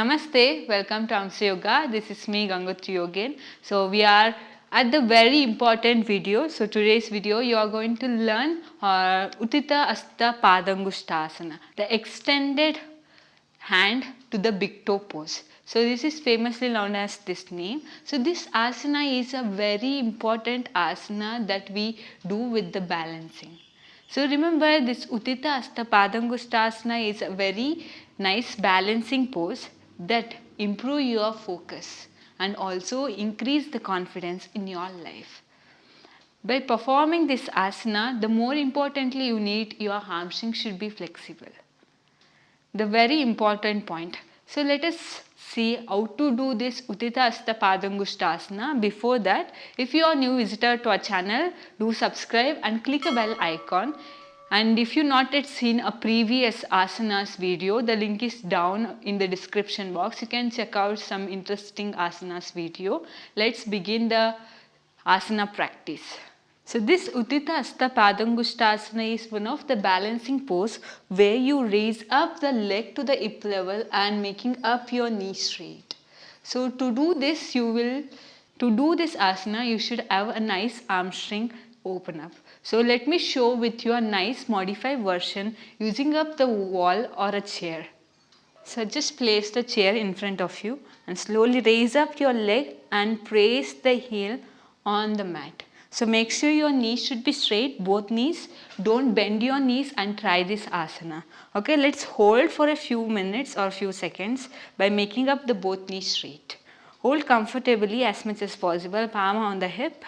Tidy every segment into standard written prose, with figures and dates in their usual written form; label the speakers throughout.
Speaker 1: Namaste, welcome to Hamsa Yoga. This is me Gangothri again. So we are at the very important video. So today's video you are going to learn Utthita Hasta Padangusthasana, the extended hand to the big toe pose. So this is famously known as this name. So this asana is a very important asana that we do with the balancing. So remember, this Utthita Hasta Padangusthasana is a very nice balancing pose that improve your focus and also increase the confidence in your life. By performing this asana, the more importantly you need your hamstring should be flexible. The very important point. So let us see how to do this Utthita Hasta Padangusthasana. Before that, if you are new visitor to our channel, do subscribe and click a bell icon. And if you not yet seen a previous asanas video, the link is down in the description box. You can check out some interesting asanas video. Let's begin the asana practice. So this Utthita Hasta Padangusthasana is one of the balancing pose where you raise up the leg to the hip level and making up your knee straight. So to do this asana you should have a nice hamstring open up. So let me show with you a nice modified version using up the wall or a chair. So just place the chair in front of you and slowly raise up your leg and place the heel on the mat. So make sure your knees should be straight, both knees. Don't bend your knees and try this asana. Okay, let's hold for a few minutes or few seconds by making up the both knees straight. Hold comfortably as much as possible, palm on the hip,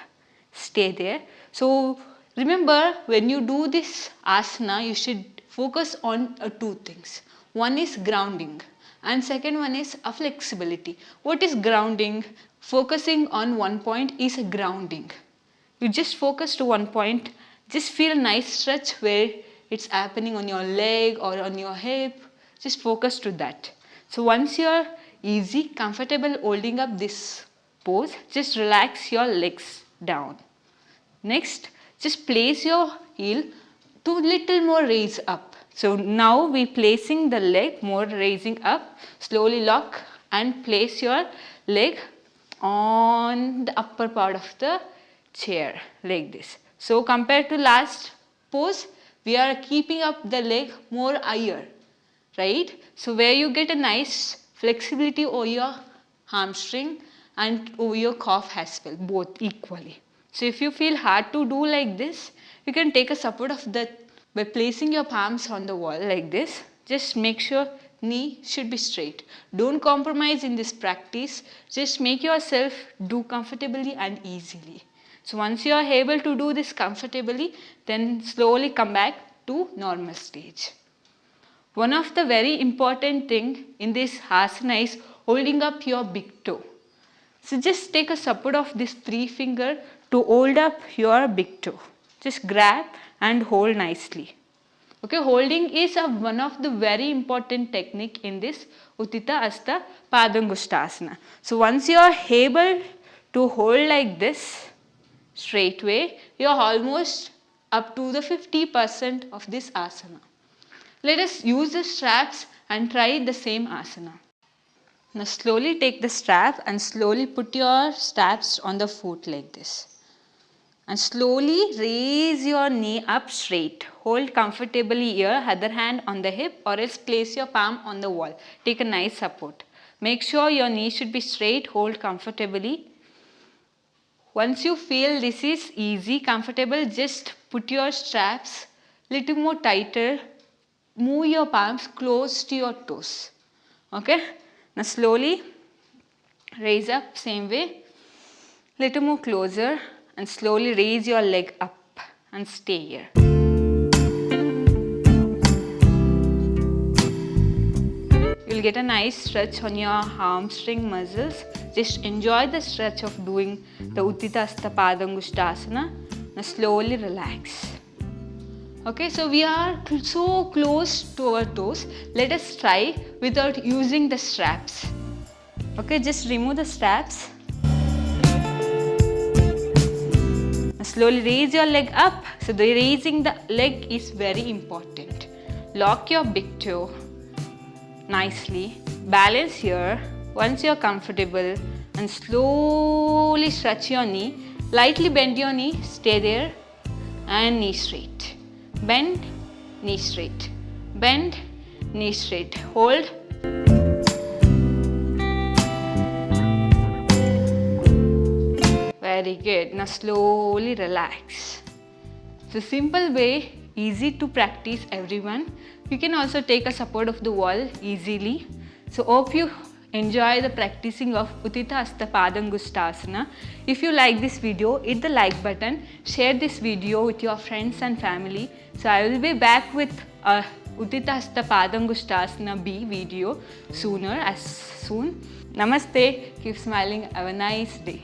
Speaker 1: stay there. So remember, when you do this asana, you should focus on two things. One is grounding and second one is a flexibility. What is grounding? Focusing on one point is a grounding. You just focus to one point, just feel a nice stretch where it's happening on your leg or on your hip. Just focus to that. So once you're easy, comfortable holding up this pose, just relax your legs down. Next, just place your heel to little more raise up. So now we're placing the leg more raising up. Slowly lock and place your leg on the upper part of the chair like this. So compared to last pose, we are keeping up the leg more higher, right? So where you get a nice flexibility over your hamstring and over your calf as well, both equally. So if you feel hard to do like this, you can take a support of that by placing your palms on the wall like this. Just make sure knee should be straight. Don't compromise in this practice. Just make yourself do comfortably and easily. So once you are able to do this comfortably, then slowly come back to normal stage. One of the very important thing in this asana is holding up your big toe. So just take a support of this 3 finger to hold up your big toe. Just grab and hold nicely. Okay, holding is one of the very important technique in this Utthita Hasta Padangusthasana. So once you are able to hold like this, straight way, you are almost up to the 50% of this asana. Let us use the straps and try the same asana. Now slowly take the strap and slowly put your straps on the foot like this. And slowly raise your knee up straight. Hold comfortably here, other hand on the hip or else place your palm on the wall. Take a nice support. Make sure your knee should be straight, hold comfortably. Once you feel this is easy, comfortable, just put your straps little more tighter. Move your palms close to your toes. Okay? Now slowly raise up same way. Little more closer and slowly raise your leg up and stay here. You'll get a nice stretch on your hamstring muscles. Just enjoy the stretch of doing the Utthita Hasta Padangusthasana. Now slowly relax. Okay, so we are so close to our toes. Let us try without using the straps. Okay, just remove the straps. Now slowly raise your leg up. So the raising the leg is very important. Lock your big toe nicely. balance here. Once you're comfortable, and slowly stretch your knee. Lightly bend your knee, stay there, and knee straight. Bend, knee straight. Bend, knee straight. Hold. Very good. Now slowly relax. It's a simple way, easy to practice everyone. You can also take a support of the wall easily. So hope you enjoy the practicing of Utthita Hasta Padangusthasana. If you like this video, hit the like button, share this video with your friends and family. So I will be back with a Utthita Hasta Padangusthasana B video soon. Namaste, keep smiling, have a nice day.